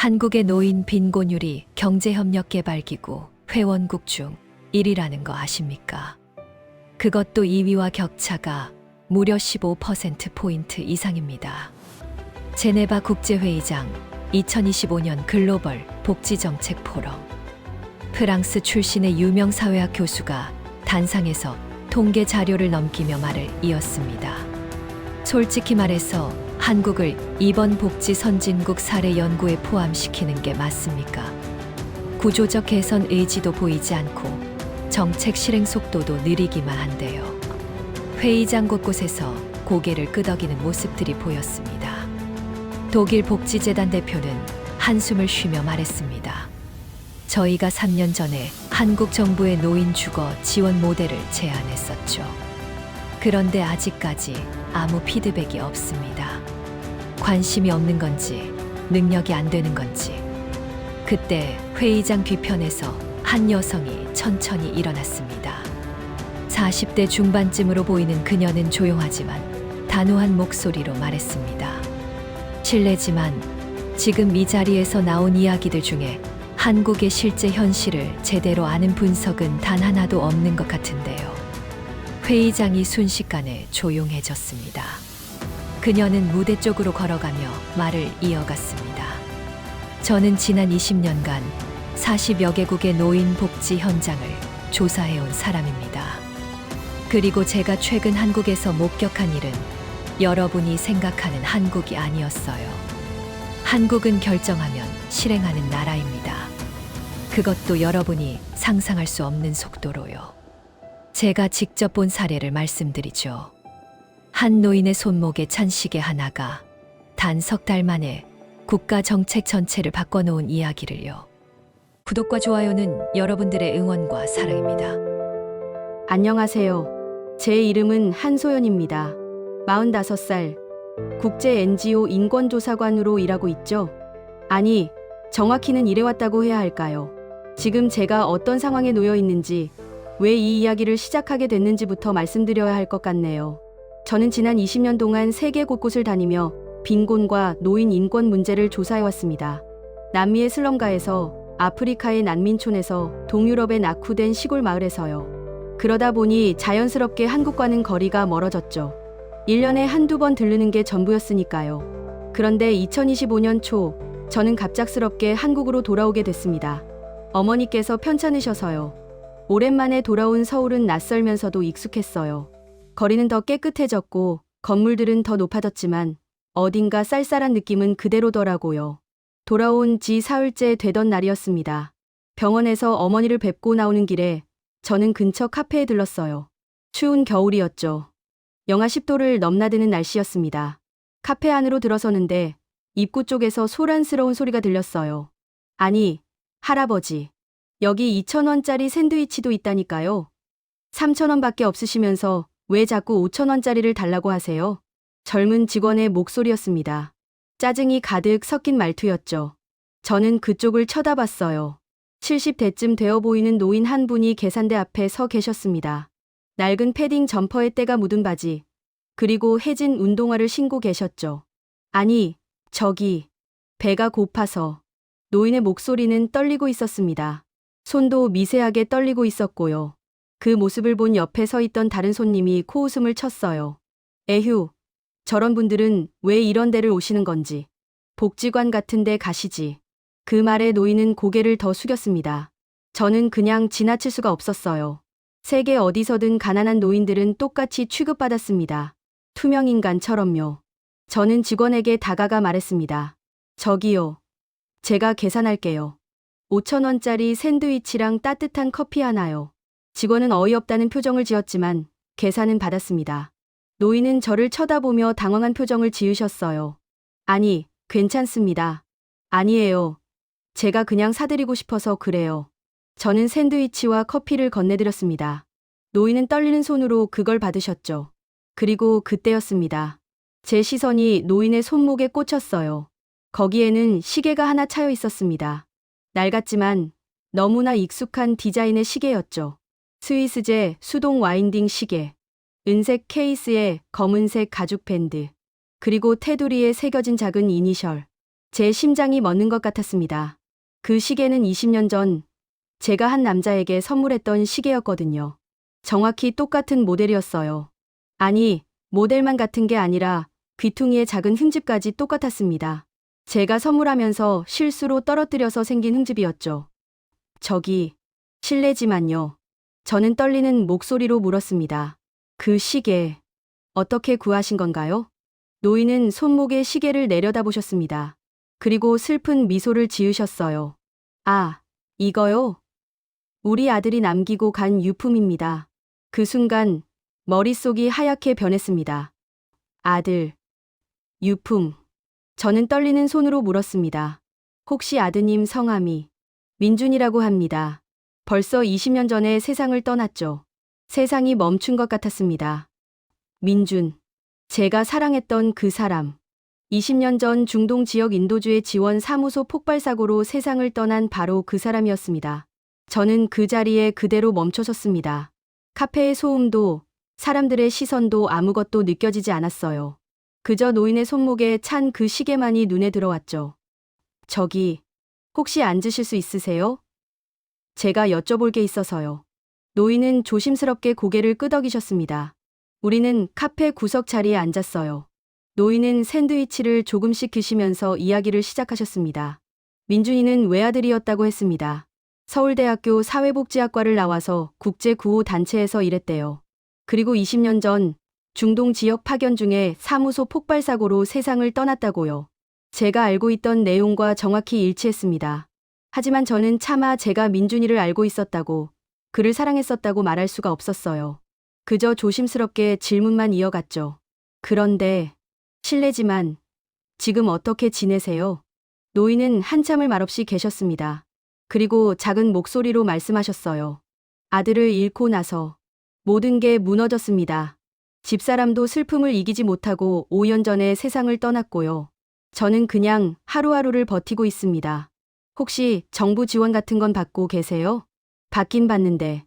한국의 노인 빈곤율이 경제협력개발기구 회원국 중 1위라는 거 아십니까? 그것도 2위와 격차가 무려 15%포인트 이상입니다. 제네바 국제회의장 2025년 글로벌 복지정책 포럼. 프랑스 출신의 유명 사회학 교수가 단상에서 통계 자료를 넘기며 말을 이었습니다. 솔직히 말해서 한국을 이번 복지 선진국 사례 연구에 포함시키는 게 맞습니까? 구조적 개선 의지도 보이지 않고 정책 실행 속도도 느리기만 한데요. 회의장 곳곳에서 고개를 끄덕이는 모습들이 보였습니다. 독일 복지재단 대표는 한숨을 쉬며 말했습니다. 저희가 3년 전에 한국 정부의 노인 주거 지원 모델을 제안했었죠. 그런데 아직까지 아무 피드백이 없습니다. 관심이 없는 건지, 능력이 안 되는 건지. 그때 회의장 뒤편에서 한 여성이 천천히 일어났습니다. 40대 중반쯤으로 보이는 그녀는 조용하지만 단호한 목소리로 말했습니다. 실례지만 지금 이 자리에서 나온 이야기들 중에 한국의 실제 현실을 제대로 아는 분석은 단 하나도 없는 것 같은데요. 회의장이 순식간에 조용해졌습니다. 그녀는 무대 쪽으로 걸어가며 말을 이어갔습니다. 저는 지난 20년간 40여 개국의 노인 복지 현장을 조사해온 사람입니다. 그리고 제가 최근 한국에서 목격한 일은 여러분이 생각하는 한국이 아니었어요. 한국은 결정하면 실행하는 나라입니다. 그것도 여러분이 상상할 수 없는 속도로요. 제가 직접 본 사례를 말씀드리죠. 한 노인의 손목에 찬 시계 하나가 단 석 달 만에 국가 정책 전체를 바꿔놓은 이야기를요. 구독과 좋아요는 여러분들의 응원과 사랑입니다. 안녕하세요. 제 이름은 한소연입니다. 45살, 국제 NGO 인권조사관으로 일하고 있죠. 아니, 정확히는 일해왔다고 해야 할까요? 지금 제가 어떤 상황에 놓여 있는지, 왜 이 이야기를 시작하게 됐는지부터 말씀드려야 할 것 같네요. 저는 지난 20년 동안 세계 곳곳을 다니며 빈곤과 노인 인권 문제를 조사해왔습니다. 남미의 슬럼가에서, 아프리카의 난민촌에서, 동유럽의 낙후된 시골 마을에서요. 그러다 보니 자연스럽게 한국과는 거리가 멀어졌죠. 1년에 한두 번 들르는 게 전부였으니까요. 그런데 2025년 초, 저는 갑작스럽게 한국으로 돌아오게 됐습니다. 어머니께서 편찮으셔서요. 오랜만에 돌아온 서울은 낯설면서도 익숙했어요. 거리는 더 깨끗해졌고 건물들은 더 높아졌지만 어딘가 쌀쌀한 느낌은 그대로더라고요. 돌아온 지 사흘째 되던 날이었습니다. 병원에서 어머니를 뵙고 나오는 길에 저는 근처 카페에 들렀어요. 추운 겨울이었죠. 영하 10도를 넘나드는 날씨였습니다. 카페 안으로 들어서는데 입구 쪽에서 소란스러운 소리가 들렸어요. 아니, 할아버지. 여기 2,000원짜리 샌드위치도 있다니까요. 3,000원밖에 없으시면서 왜 자꾸 5,000원짜리를 달라고 하세요? 젊은 직원의 목소리였습니다. 짜증이 가득 섞인 말투였죠. 저는 그쪽을 쳐다봤어요. 70대쯤 되어 보이는 노인 한 분이 계산대 앞에 서 계셨습니다. 낡은 패딩 점퍼에 때가 묻은 바지, 그리고 해진 운동화를 신고 계셨죠. 아니, 저기, 배가 고파서. 노인의 목소리는 떨리고 있었습니다. 손도 미세하게 떨리고 있었고요. 그 모습을 본 옆에 서 있던 다른 손님이 코웃음을 쳤어요. 에휴, 저런 분들은 왜 이런 데를 오시는 건지. 복지관 같은 데 가시지. 그 말에 노인은 고개를 더 숙였습니다. 저는 그냥 지나칠 수가 없었어요. 세계 어디서든 가난한 노인들은 똑같이 취급받았습니다. 투명인간처럼요. 저는 직원에게 다가가 말했습니다. 저기요. 제가 계산할게요. 5,000원짜리 샌드위치랑 따뜻한 커피 하나요. 직원은 어이없다는 표정을 지었지만 계산은 받았습니다. 노인은 저를 쳐다보며 당황한 표정을 지으셨어요. 아니, 괜찮습니다. 아니에요. 제가 그냥 사드리고 싶어서 그래요. 저는 샌드위치와 커피를 건네드렸습니다. 노인은 떨리는 손으로 그걸 받으셨죠. 그리고 그때였습니다. 제 시선이 노인의 손목에 꽂혔어요. 거기에는 시계가 하나 차여 있었습니다. 낡았지만 너무나 익숙한 디자인의 시계였죠. 스위스제 수동 와인딩 시계, 은색 케이스에 검은색 가죽 밴드, 그리고 테두리에 새겨진 작은 이니셜. 제 심장이 멎는 것 같았습니다. 그 시계는 20년 전 제가 한 남자에게 선물했던 시계였거든요. 정확히 똑같은 모델이었어요. 아니, 모델만 같은 게 아니라 귀퉁이의 작은 흠집까지 똑같았습니다. 제가 선물하면서 실수로 떨어뜨려서 생긴 흠집이었죠. 저기, 실례지만요. 저는 떨리는 목소리로 물었습니다. 그 시계, 어떻게 구하신 건가요? 노인은 손목에 시계를 내려다보셨습니다. 그리고 슬픈 미소를 지으셨어요. 아, 이거요? 우리 아들이 남기고 간 유품입니다. 그 순간 머릿속이 하얗게 변했습니다. 아들, 유품. 저는 떨리는 손으로 물었습니다. 혹시 아드님 성함이 민준이라고 합니다. 벌써 20년 전에 세상을 떠났죠. 세상이 멈춘 것 같았습니다. 민준. 제가 사랑했던 그 사람. 20년 전 중동 지역 인도주의 지원 사무소 폭발 사고로 세상을 떠난 바로 그 사람이었습니다. 저는 그 자리에 그대로 멈춰섰습니다. 카페의 소음도, 사람들의 시선도 아무것도 느껴지지 않았어요. 그저 노인의 손목에 찬 그 시계만이 눈에 들어왔죠. 저기, 혹시 앉으실 수 있으세요? 제가 여쭤볼 게 있어서요. 노인은 조심스럽게 고개를 끄덕이셨습니다. 우리는 카페 구석 자리에 앉았어요. 노인은 샌드위치를 조금씩 드시면서 이야기를 시작하셨습니다. 민준이는 외아들이었다고 했습니다. 서울대학교 사회복지학과를 나와서 국제구호단체에서 일했대요. 그리고 20년 전 중동 지역 파견 중에 사무소 폭발 사고로 세상을 떠났다고요. 제가 알고 있던 내용과 정확히 일치했습니다. 하지만 저는 차마 제가 민준이를 알고 있었다고, 그를 사랑했었다고 말할 수가 없었어요. 그저 조심스럽게 질문만 이어갔죠. 그런데, 실례지만, 지금 어떻게 지내세요? 노인은 한참을 말없이 계셨습니다. 그리고 작은 목소리로 말씀하셨어요. 아들을 잃고 나서 모든 게 무너졌습니다. 집사람도 슬픔을 이기지 못하고 5년 전에 세상을 떠났고요. 저는 그냥 하루하루를 버티고 있습니다. 혹시 정부 지원 같은 건 받고 계세요? 받긴 받는데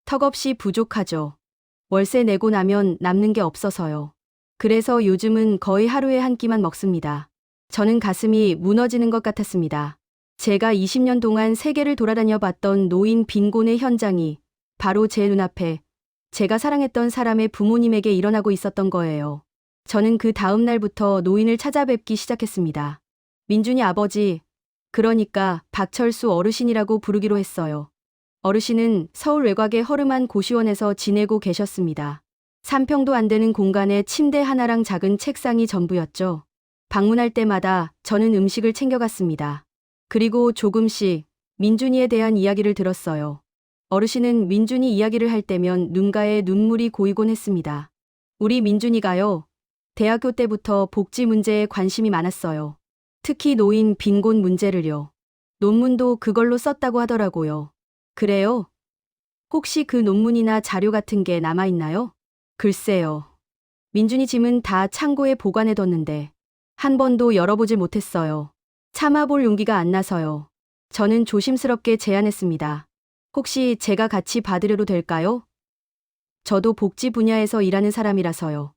턱없이 부족하죠. 월세 내고 나면 남는 게 없어서요. 그래서 요즘은 거의 하루에 한 끼만 먹습니다. 저는 가슴이 무너지는 것 같았습니다. 제가 20년 동안 세계를 돌아다녀 봤던 노인 빈곤의 현장이 바로 제 눈앞에 제가 사랑했던 사람의 부모님에게 일어나고 있었던 거예요. 저는 그 다음 날부터 노인을 찾아뵙기 시작했습니다. 민준이 아버지, 그러니까 박철수 어르신이라고 부르기로 했어요. 어르신은 서울 외곽의 허름한 고시원에서 지내고 계셨습니다. 3평도 안 되는 공간에 침대 하나랑 작은 책상이 전부였죠. 방문할 때마다 저는 음식을 챙겨갔습니다. 그리고 조금씩 민준이에 대한 이야기를 들었어요. 어르신은 민준이 이야기를 할 때면 눈가에 눈물이 고이곤 했습니다. 우리 민준이가요, 대학교 때부터 복지 문제에 관심이 많았어요. 특히 노인 빈곤 문제를요. 논문도 그걸로 썼다고 하더라고요. 그래요? 혹시 그 논문이나 자료 같은 게 남아있나요? 글쎄요. 민준이 짐은 다 창고에 보관해뒀는데 한 번도 열어보질 못했어요. 참아볼 용기가 안 나서요. 저는 조심스럽게 제안했습니다. 혹시 제가 같이 봐드려도 될까요? 저도 복지 분야에서 일하는 사람이라서요.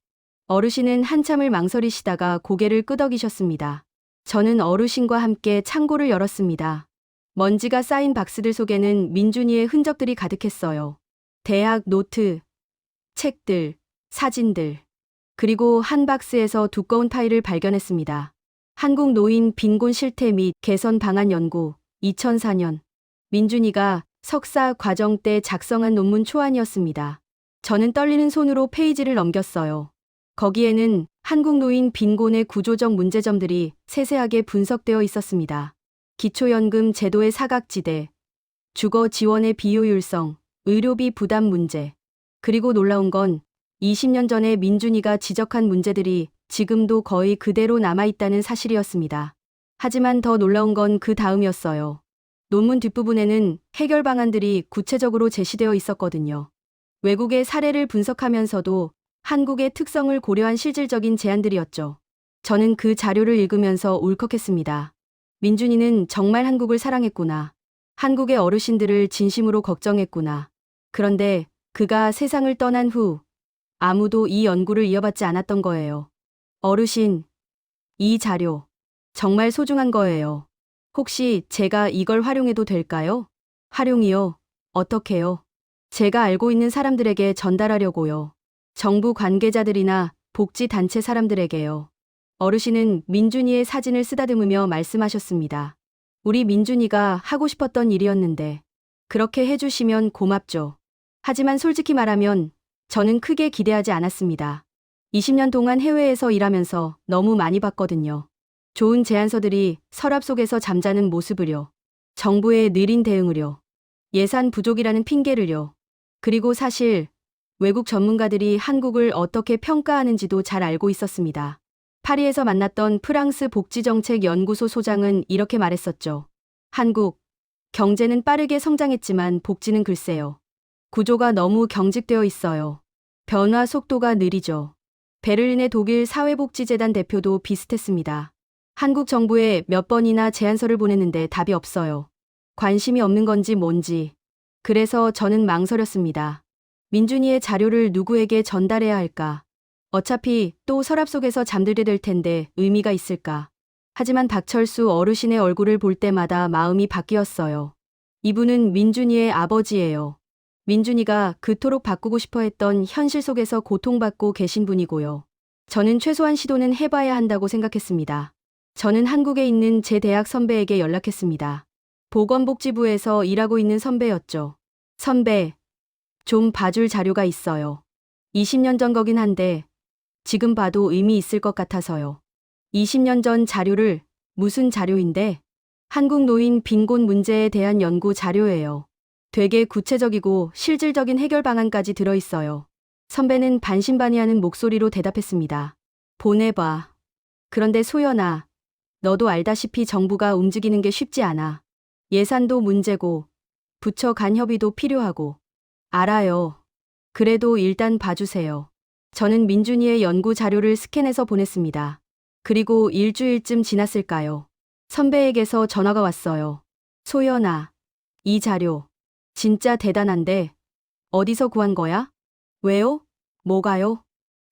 어르신은 한참을 망설이시다가 고개를 끄덕이셨습니다. 저는 어르신과 함께 창고를 열었습니다. 먼지가 쌓인 박스들 속에는 민준이의 흔적들이 가득했어요. 대학 노트, 책들, 사진들, 그리고 한 박스에서 두꺼운 파일을 발견했습니다. 한국 노인 빈곤 실태 및 개선 방안 연구 2004년. 민준이가 석사 과정 때 작성한 논문 초안이었습니다. 저는 떨리는 손으로 페이지를 넘겼어요. 거기에는 한국 노인 빈곤의 구조적 문제점들이 세세하게 분석되어 있었습니다. 기초연금 제도의 사각지대, 주거 지원의 비효율성, 의료비 부담 문제. 그리고 놀라운 건 20년 전에 민준이가 지적한 문제들이 지금도 거의 그대로 남아있다는 사실이었습니다. 하지만 더 놀라운 건 그 다음이었어요. 논문 뒷부분에는 해결 방안들이 구체적으로 제시되어 있었거든요. 외국의 사례를 분석하면서도 한국의 특성을 고려한 실질적인 제안들이었죠. 저는 그 자료를 읽으면서 울컥했습니다. 민준이는 정말 한국을 사랑했구나. 한국의 어르신들을 진심으로 걱정했구나. 그런데 그가 세상을 떠난 후 아무도 이 연구를 이어받지 않았던 거예요. 어르신, 이 자료 정말 소중한 거예요. 혹시 제가 이걸 활용해도 될까요? 활용이요? 어떻게요? 제가 알고 있는 사람들에게 전달하려고요. 정부 관계자들이나 복지단체 사람들에게요. 어르신은 민준이의 사진을 쓰다듬으며 말씀하셨습니다. 우리 민준이가 하고 싶었던 일이었는데 그렇게 해주시면 고맙죠. 하지만 솔직히 말하면 저는 크게 기대하지 않았습니다. 20년 동안 해외에서 일하면서 너무 많이 봤거든요. 좋은 제안서들이 서랍 속에서 잠자는 모습을요. 정부의 느린 대응을요. 예산 부족이라는 핑계를요. 그리고 사실 외국 전문가들이 한국을 어떻게 평가하는지도 잘 알고 있었습니다. 파리에서 만났던 프랑스 복지정책연구소 소장은 이렇게 말했었죠. 한국, 경제는 빠르게 성장했지만 복지는 글쎄요. 구조가 너무 경직되어 있어요. 변화 속도가 느리죠. 베를린의 독일 사회복지재단 대표도 비슷했습니다. 한국 정부에 몇 번이나 제안서를 보냈는데 답이 없어요. 관심이 없는 건지 뭔지. 그래서 저는 망설였습니다. 민준이의 자료를 누구에게 전달해야 할까? 어차피 또 서랍 속에서 잠들게 될 텐데 의미가 있을까? 하지만 박철수 어르신의 얼굴을 볼 때마다 마음이 바뀌었어요. 이분은 민준이의 아버지예요. 민준이가 그토록 바꾸고 싶어 했던 현실 속에서 고통받고 계신 분이고요. 저는 최소한 시도는 해봐야 한다고 생각했습니다. 저는 한국에 있는 제 대학 선배에게 연락했습니다. 보건복지부에서 일하고 있는 선배였죠. 선배, 좀 봐줄 자료가 있어요. 20년 전 거긴 한데 지금 봐도 의미 있을 것 같아서요. 20년 전 자료를 무슨 자료인데? 한국 노인 빈곤 문제에 대한 연구 자료예요. 되게 구체적이고 실질적인 해결 방안까지 들어있어요. 선배는 반신반의하는 목소리로 대답했습니다. 보내봐. 그런데 소연아, 너도 알다시피 정부가 움직이는 게 쉽지 않아. 예산도 문제고 부처 간 협의도 필요하고. 알아요. 그래도 일단 봐주세요. 저는 민준이의 연구 자료를 스캔해서 보냈습니다. 그리고 일주일쯤 지났을까요? 선배에게서 전화가 왔어요. 소연아, 이 자료 진짜 대단한데 어디서 구한 거야? 왜요? 뭐가요?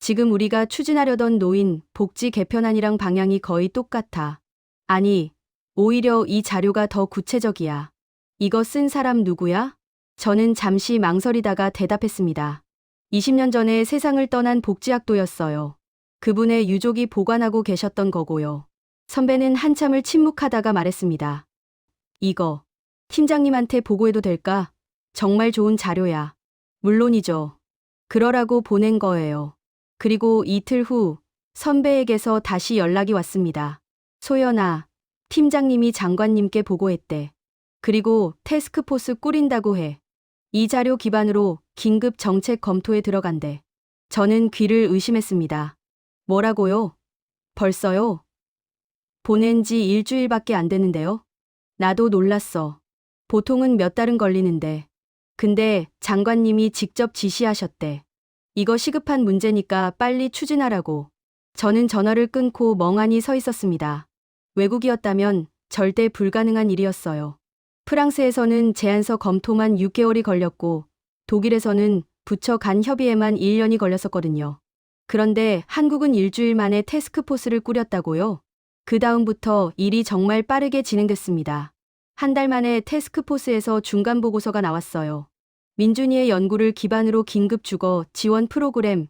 지금 우리가 추진하려던 노인 복지 개편안이랑 방향이 거의 똑같아. 아니, 오히려 이 자료가 더 구체적이야. 이거 쓴 사람 누구야? 저는 잠시 망설이다가 대답했습니다. 20년 전에 세상을 떠난 복지학도였어요. 그분의 유족이 보관하고 계셨던 거고요. 선배는 한참을 침묵하다가 말했습니다. 이거 팀장님한테 보고해도 될까? 정말 좋은 자료야. 물론이죠. 그러라고 보낸 거예요. 그리고 이틀 후 선배에게서 다시 연락이 왔습니다. 소연아, 팀장님이 장관님께 보고했대. 그리고 태스크포스 꾸린다고 해. 이 자료 기반으로 긴급 정책 검토에 들어간대. 저는 귀를 의심했습니다. 뭐라고요? 벌써요? 보낸 지 일주일밖에 안 됐는데요? 나도 놀랐어. 보통은 몇 달은 걸리는데. 근데 장관님이 직접 지시하셨대. 이거 시급한 문제니까 빨리 추진하라고. 저는 전화를 끊고 멍하니 서 있었습니다. 외국이었다면 절대 불가능한 일이었어요. 프랑스에서는 제안서 검토만 6개월이 걸렸고 독일에서는 부처 간 협의에만 1년이 걸렸었거든요. 그런데 한국은 일주일 만에 태스크포스를 꾸렸다고요? 그 다음부터 일이 정말 빠르게 진행됐습니다. 한 달 만에 태스크포스에서 중간 보고서가 나왔어요. 민준이의 연구를 기반으로 긴급 주거 지원 프로그램,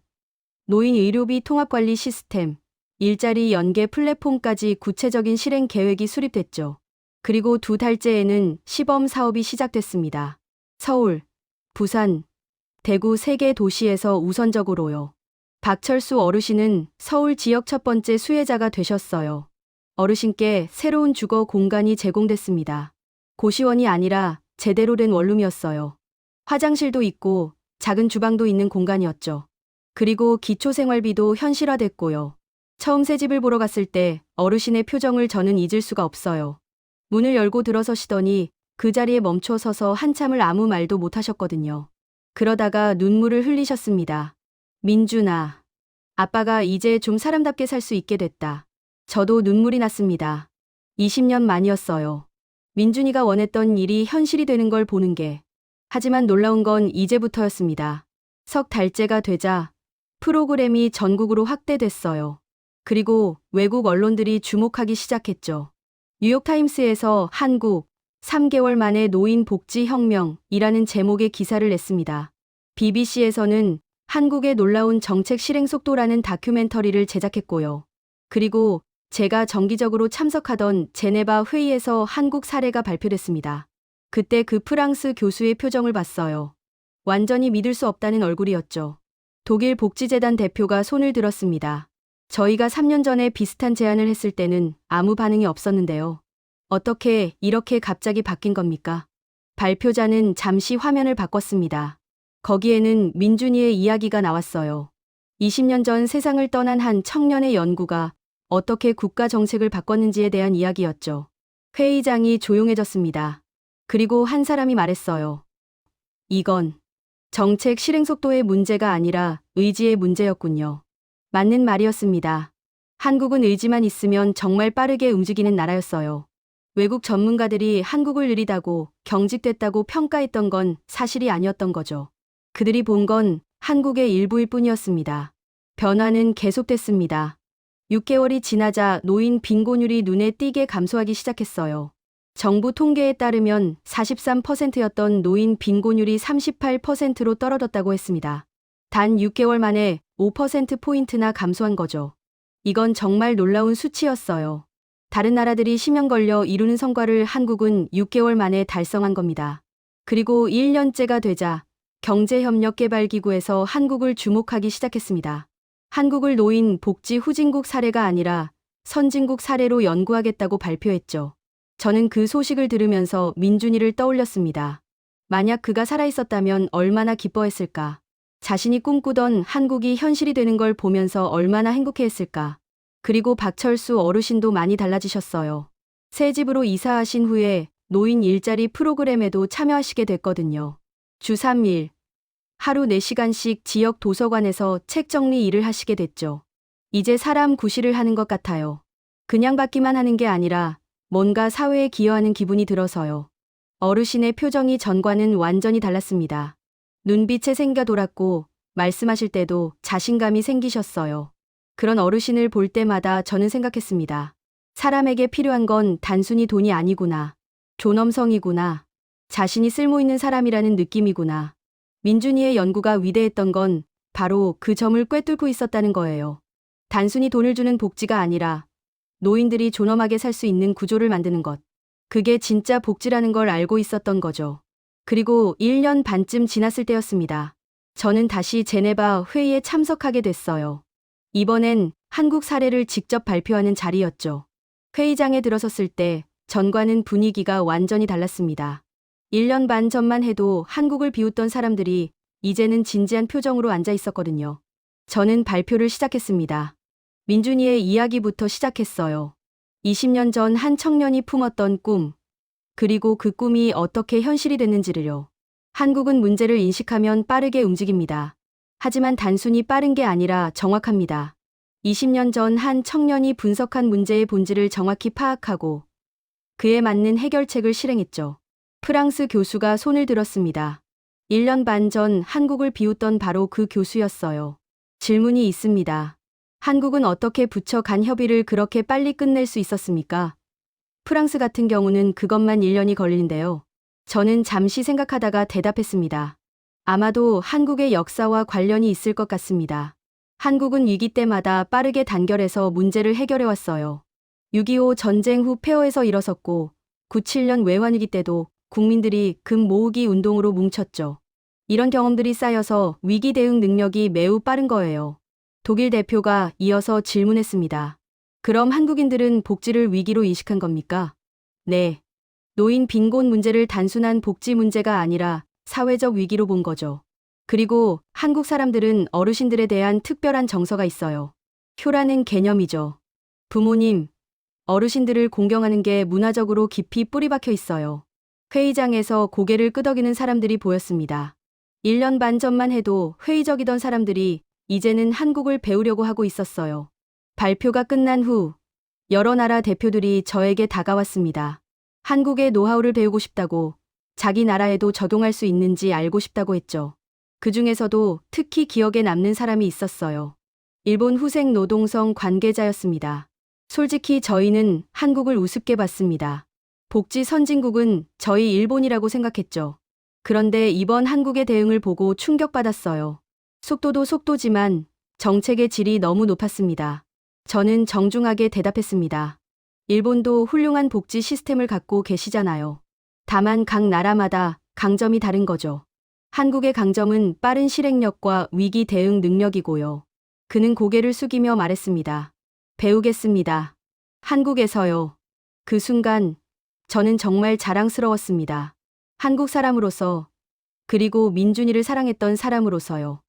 노인 의료비 통합관리 시스템, 일자리 연계 플랫폼까지 구체적인 실행 계획이 수립됐죠. 그리고 2달째에는 시범 사업이 시작됐습니다. 서울, 부산, 대구 3개 도시에서 우선적으로요. 박철수 어르신은 서울 지역 첫 번째 수혜자가 되셨어요. 어르신께 새로운 주거 공간이 제공됐습니다. 고시원이 아니라 제대로 된 원룸이었어요. 화장실도 있고 작은 주방도 있는 공간이었죠. 그리고 기초생활비도 현실화됐고요. 처음 새 집을 보러 갔을 때 어르신의 표정을 저는 잊을 수가 없어요. 문을 열고 들어서시더니 그 자리에 멈춰 서서 한참을 아무 말도 못 하셨거든요. 그러다가 눈물을 흘리셨습니다. 민준아, 아빠가 이제 좀 사람답게 살 수 있게 됐다. 저도 눈물이 났습니다. 20년 만이었어요. 민준이가 원했던 일이 현실이 되는 걸 보는 게. 하지만 놀라운 건 이제부터였습니다. 석 달째가 되자 프로그램이 전국으로 확대됐어요. 그리고 외국 언론들이 주목하기 시작했죠. 뉴욕타임스에서 한국 3개월 만에 노인 복지 혁명이라는 제목의 기사를 냈습니다. BBC에서는 한국의 놀라운 정책 실행 속도라는 다큐멘터리를 제작했고요. 그리고 제가 정기적으로 참석하던 제네바 회의에서 한국 사례가 발표됐습니다. 그때 그 프랑스 교수의 표정을 봤어요. 완전히 믿을 수 없다는 얼굴이었죠. 독일 복지재단 대표가 손을 들었습니다. 저희가 3년 전에 비슷한 제안을 했을 때는 아무 반응이 없었는데요. 어떻게 이렇게 갑자기 바뀐 겁니까? 발표자는 잠시 화면을 바꿨습니다. 거기에는 민준이의 이야기가 나왔어요. 20년 전 세상을 떠난 한 청년의 연구가 어떻게 국가 정책을 바꿨는지에 대한 이야기였죠. 회의장이 조용해졌습니다. 그리고 한 사람이 말했어요. 이건 정책 실행 속도의 문제가 아니라 의지의 문제였군요. 맞는 말이었습니다. 한국은 의지만 있으면 정말 빠르게 움직이는 나라였어요. 외국 전문가들이 한국을 느리다고 경직됐다고 평가했던 건 사실이 아니었던 거죠. 그들이 본 건 한국의 일부일 뿐이었습니다. 변화는 계속됐습니다. 6개월이 지나자 노인 빈곤율이 눈에 띄게 감소하기 시작했어요. 정부 통계에 따르면 43%였던 노인 빈곤율이 38%로 떨어졌다고 했습니다. 단 6개월 만에 5%포인트나 감소한 거죠. 이건 정말 놀라운 수치였어요. 다른 나라들이 10년 걸려 이루는 성과를 한국은 6개월 만에 달성한 겁니다. 그리고 1년째가 되자 경제협력개발기구에서 한국을 주목하기 시작했습니다. 한국을 노인 복지 후진국 사례가 아니라 선진국 사례로 연구하겠다고 발표했죠. 저는 그 소식을 들으면서 민준이를 떠올렸습니다. 만약 그가 살아있었다면 얼마나 기뻐했을까. 자신이 꿈꾸던 한국이 현실이 되는 걸 보면서 얼마나 행복해했을까. 그리고 박철수 어르신도 많이 달라지셨어요. 새 집으로 이사하신 후에 노인 일자리 프로그램에도 참여하시게 됐거든요. 주 3일, 하루 4시간씩 지역 도서관에서 책 정리 일을 하시게 됐죠. 이제 사람 구실을 하는 것 같아요. 그냥 받기만 하는 게 아니라 뭔가 사회에 기여하는 기분이 들어서요. 어르신의 표정이 전과는 완전히 달랐습니다. 눈빛에 생겨 돌았고 말씀하실 때도 자신감이 생기셨어요. 그런 어르신을 볼 때마다 저는 생각했습니다. 사람에게 필요한 건 단순히 돈이 아니구나. 존엄성이구나. 자신이 쓸모있는 사람이라는 느낌이구나. 민준이의 연구가 위대했던 건 바로 그 점을 꿰뚫고 있었다는 거예요. 단순히 돈을 주는 복지가 아니라 노인들이 존엄하게 살 수 있는 구조를 만드는 것. 그게 진짜 복지라는 걸 알고 있었던 거죠. 그리고 1년 반쯤 지났을 때였습니다. 저는 다시 제네바 회의에 참석하게 됐어요. 이번엔 한국 사례를 직접 발표하는 자리였죠. 회의장에 들어섰을 때 전과는 분위기가 완전히 달랐습니다. 1년 반 전만 해도 한국을 비웃던 사람들이 이제는 진지한 표정으로 앉아 있었거든요. 저는 발표를 시작했습니다. 민준이의 이야기부터 시작했어요. 20년 전 한 청년이 품었던 꿈, 그리고 그 꿈이 어떻게 현실이 됐는지를요. 한국은 문제를 인식하면 빠르게 움직입니다. 하지만 단순히 빠른 게 아니라 정확합니다. 20년 전 한 청년이 분석한 문제의 본질을 정확히 파악하고 그에 맞는 해결책을 실행했죠. 프랑스 교수가 손을 들었습니다. 1년 반 전 한국을 비웃던 바로 그 교수였어요. 질문이 있습니다. 한국은 어떻게 부처 간 협의를 그렇게 빨리 끝낼 수 있었습니까? 프랑스 같은 경우는 그것만 1년이 걸리는데요. 저는 잠시 생각하다가 대답했습니다. 아마도 한국의 역사와 관련이 있을 것 같습니다. 한국은 위기 때마다 빠르게 단결해서 문제를 해결해왔어요. 6.25 전쟁 후 폐허에서 일어섰고 97년 외환위기 때도 국민들이 금 모으기 운동으로 뭉쳤죠. 이런 경험들이 쌓여서 위기 대응 능력이 매우 빠른 거예요. 독일 대표가 이어서 질문했습니다. 그럼 한국인들은 복지를 위기로 인식한 겁니까? 네. 노인 빈곤 문제를 단순한 복지 문제가 아니라 사회적 위기로 본 거죠. 그리고 한국 사람들은 어르신들에 대한 특별한 정서가 있어요. 효라는 개념이죠. 부모님, 어르신들을 공경하는 게 문화적으로 깊이 뿌리박혀 있어요. 회의장에서 고개를 끄덕이는 사람들이 보였습니다. 1년 반 전만 해도 회의적이던 사람들이 이제는 한국을 배우려고 하고 있었어요. 발표가 끝난 후 여러 나라 대표들이 저에게 다가왔습니다. 한국의 노하우를 배우고 싶다고, 자기 나라에도 적용할 수 있는지 알고 싶다고 했죠. 그 중에서도 특히 기억에 남는 사람이 있었어요. 일본 후생 노동성 관계자였습니다. 솔직히 저희는 한국을 우습게 봤습니다. 복지 선진국은 저희 일본이라고 생각했죠. 그런데 이번 한국의 대응을 보고 충격받았어요. 속도도 속도지만 정책의 질이 너무 높았습니다. 저는 정중하게 대답했습니다. 일본도 훌륭한 복지 시스템을 갖고 계시잖아요. 다만 각 나라마다 강점이 다른 거죠. 한국의 강점은 빠른 실행력과 위기 대응 능력이고요. 그는 고개를 숙이며 말했습니다. 배우겠습니다. 한국에서요. 그 순간 저는 정말 자랑스러웠습니다. 한국 사람으로서, 그리고 민준이를 사랑했던 사람으로서요.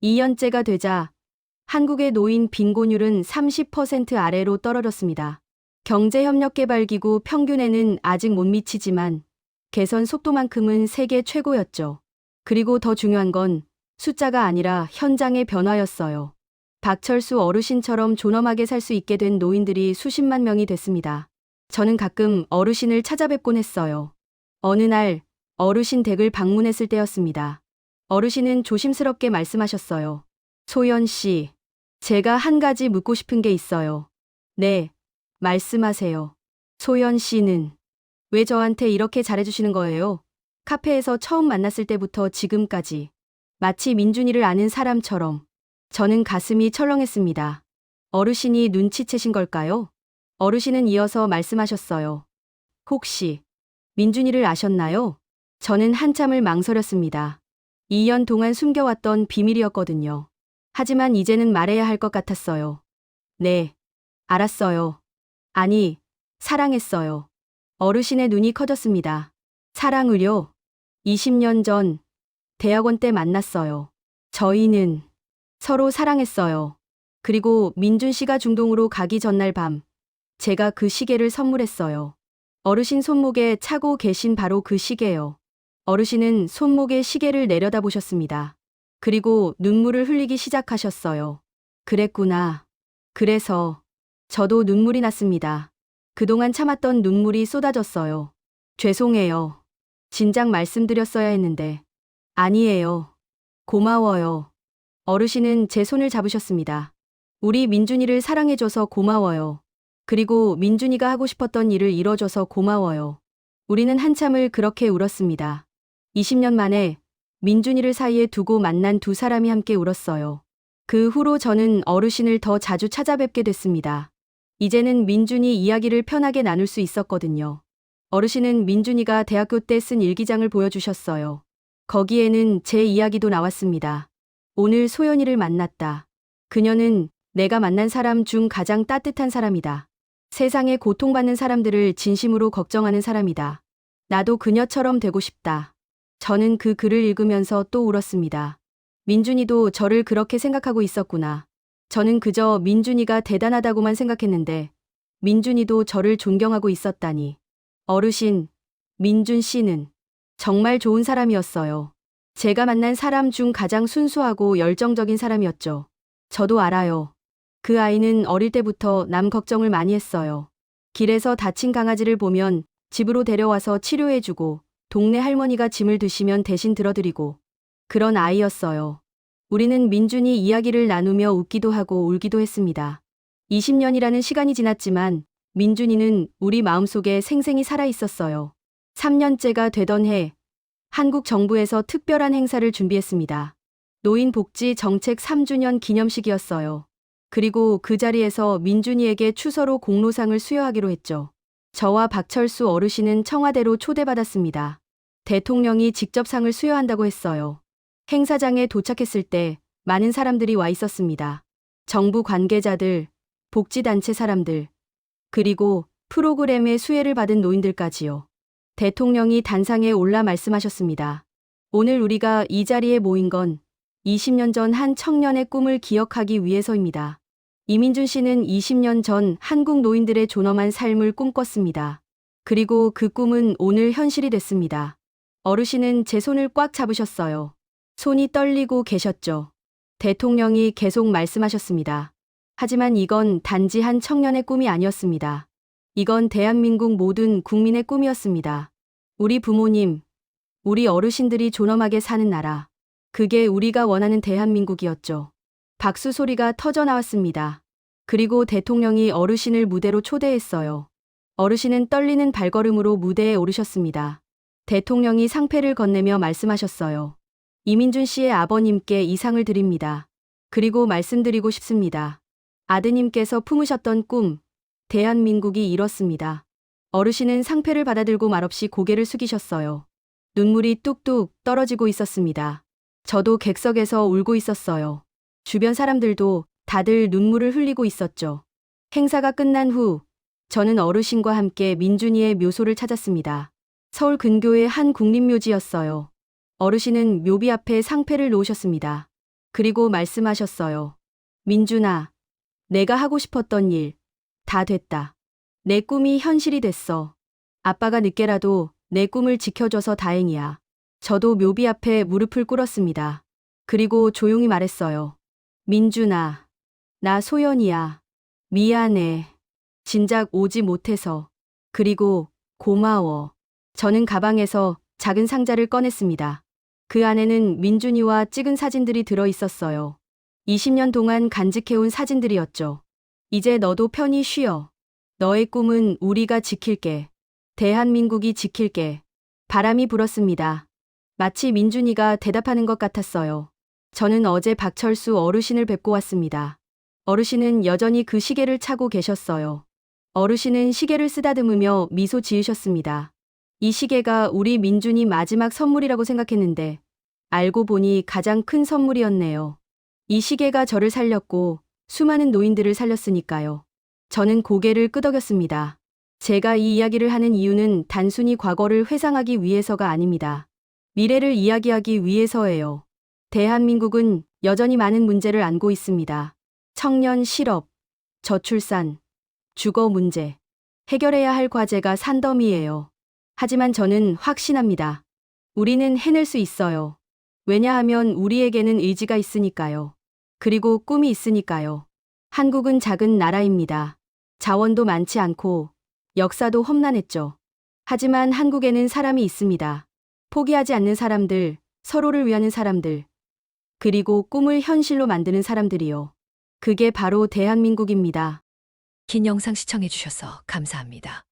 2년째가 되자 한국의 노인 빈곤율은 30% 아래로 떨어졌습니다. 경제협력개발기구 평균에는 아직 못 미치지만 개선 속도만큼은 세계 최고였죠. 그리고 더 중요한 건 숫자가 아니라 현장의 변화였어요. 박철수 어르신처럼 존엄하게 살 수 있게 된 노인들이 수십만 명이 됐습니다. 저는 가끔 어르신을 찾아뵙곤 했어요. 어느 날 어르신 댁을 방문했을 때였습니다. 어르신은 조심스럽게 말씀하셨어요. 소연 씨, 제가 한 가지 묻고 싶은 게 있어요. 네, 말씀하세요. 소연 씨는 왜 저한테 이렇게 잘해주시는 거예요? 카페에서 처음 만났을 때부터 지금까지 마치 민준이를 아는 사람처럼. 저는 가슴이 철렁했습니다. 어르신이 눈치채신 걸까요? 어르신은 이어서 말씀하셨어요. 혹시 민준이를 아셨나요? 저는 한참을 망설였습니다. 2년 동안 숨겨왔던 비밀이었거든요. 하지만 이제는 말해야 할 것 같았어요. 네, 알았어요. 아니, 사랑했어요. 어르신의 눈이 커졌습니다. 사랑을요? 20년 전 대학원 때 만났어요. 저희는 서로 사랑했어요. 그리고 민준 씨가 중동으로 가기 전날 밤, 제가 그 시계를 선물했어요. 어르신 손목에 차고 계신 바로 그 시계요. 어르신은 손목에 시계를 내려다보셨습니다. 그리고 눈물을 흘리기 시작하셨어요. 그랬구나. 그래서 저도 눈물이 났습니다. 그동안 참았던 눈물이 쏟아졌어요. 죄송해요. 진작 말씀드렸어야 했는데. 아니에요. 고마워요. 어르신은 제 손을 잡으셨습니다. 우리 민준이를 사랑해줘서 고마워요. 그리고 민준이가 하고 싶었던 일을 이뤄줘서 고마워요. 우리는 한참을 그렇게 울었습니다. 20년 만에 민준이를 사이에 두고 만난 두 사람이 함께 울었어요. 그 후로 저는 어르신을 더 자주 찾아뵙게 됐습니다. 이제는 민준이 이야기를 편하게 나눌 수 있었거든요. 어르신은 민준이가 대학교 때 쓴 일기장을 보여주셨어요. 거기에는 제 이야기도 나왔습니다. 오늘 소연이를 만났다. 그녀는 내가 만난 사람 중 가장 따뜻한 사람이다. 세상에 고통받는 사람들을 진심으로 걱정하는 사람이다. 나도 그녀처럼 되고 싶다. 저는 그 글을 읽으면서 또 울었습니다. 민준이도 저를 그렇게 생각하고 있었구나. 저는 그저 민준이가 대단하다고만 생각했는데 민준이도 저를 존경하고 있었다니. 어르신, 민준 씨는 정말 좋은 사람이었어요. 제가 만난 사람 중 가장 순수하고 열정적인 사람이었죠. 저도 알아요. 그 아이는 어릴 때부터 남 걱정을 많이 했어요. 길에서 다친 강아지를 보면 집으로 데려와서 치료해주고 동네 할머니가 짐을 드시면 대신 들어드리고 그런 아이였어요. 우리는 민준이 이야기를 나누며 웃기도 하고 울기도 했습니다. 20년이라는 시간이 지났지만 민준이는 우리 마음속에 생생히 살아있었어요. 3년째가 되던 해 한국 정부에서 특별한 행사를 준비했습니다. 노인복지 정책 3주년 기념식이었어요. 그리고 그 자리에서 민준이에게 추서로 공로상을 수여하기로 했죠. 저와 박철수 어르신은 청와대로 초대받았습니다. 대통령이 직접 상을 수여한다고 했어요. 행사장에 도착했을 때 많은 사람들이 와 있었습니다. 정부 관계자들, 복지단체 사람들, 그리고 프로그램의 수혜를 받은 노인들까지요. 대통령이 단상에 올라 말씀하셨습니다. 오늘 우리가 이 자리에 모인 건 20년 전 한 청년의 꿈을 기억하기 위해서입니다. 이민준 씨는 20년 전 한국 노인들의 존엄한 삶을 꿈꿨습니다. 그리고 그 꿈은 오늘 현실이 됐습니다. 어르신은 제 손을 꽉 잡으셨어요. 손이 떨리고 계셨죠. 대통령이 계속 말씀하셨습니다. 하지만 이건 단지 한 청년의 꿈이 아니었습니다. 이건 대한민국 모든 국민의 꿈이었습니다. 우리 부모님, 우리 어르신들이 존엄하게 사는 나라. 그게 우리가 원하는 대한민국이었죠. 박수 소리가 터져 나왔습니다. 그리고 대통령이 어르신을 무대로 초대했어요. 어르신은 떨리는 발걸음으로 무대에 오르셨습니다. 대통령이 상패를 건네며 말씀하셨어요. 이민준 씨의 아버님께 이 상을 드립니다. 그리고 말씀드리고 싶습니다. 아드님께서 품으셨던 꿈, 대한민국이 이뤘습니다. 어르신은 상패를 받아들고 말없이 고개를 숙이셨어요. 눈물이 뚝뚝 떨어지고 있었습니다. 저도 객석에서 울고 있었어요. 주변 사람들도 다들 눈물을 흘리고 있었죠. 행사가 끝난 후 저는 어르신과 함께 민준이의 묘소를 찾았습니다. 서울 근교의 한 국립묘지였어요. 어르신은 묘비 앞에 상패를 놓으셨습니다. 그리고 말씀하셨어요. 민준아, 내가 하고 싶었던 일 다 됐다. 내 꿈이 현실이 됐어. 아빠가 늦게라도 내 꿈을 지켜줘서 다행이야. 저도 묘비 앞에 무릎을 꿇었습니다. 그리고 조용히 말했어요. 민준아, 나 소연이야. 미안해. 진작 오지 못해서. 그리고 고마워. 저는 가방에서 작은 상자를 꺼냈습니다. 그 안에는 민준이와 찍은 사진들이 들어 있었어요. 20년 동안 간직해온 사진들이었죠. 이제 너도 편히 쉬어. 너의 꿈은 우리가 지킬게. 대한민국이 지킬게. 바람이 불었습니다. 마치 민준이가 대답하는 것 같았어요. 저는 어제 박철수 어르신을 뵙고 왔습니다. 어르신은 여전히 그 시계를 차고 계셨어요. 어르신은 시계를 쓰다듬으며 미소 지으셨습니다. 이 시계가 우리 민준이 마지막 선물이라고 생각했는데 알고 보니 가장 큰 선물이었네요. 이 시계가 저를 살렸고 수많은 노인들을 살렸으니까요. 저는 고개를 끄덕였습니다. 제가 이 이야기를 하는 이유는 단순히 과거를 회상하기 위해서가 아닙니다. 미래를 이야기하기 위해서예요. 대한민국은 여전히 많은 문제를 안고 있습니다. 청년 실업, 저출산, 주거 문제. 해결해야 할 과제가 산더미예요. 하지만 저는 확신합니다. 우리는 해낼 수 있어요. 왜냐하면 우리에게는 의지가 있으니까요. 그리고 꿈이 있으니까요. 한국은 작은 나라입니다. 자원도 많지 않고 역사도 험난했죠. 하지만 한국에는 사람이 있습니다. 포기하지 않는 사람들, 서로를 위하는 사람들, 그리고 꿈을 현실로 만드는 사람들이요. 그게 바로 대한민국입니다. 긴 영상 시청해주셔서 감사합니다.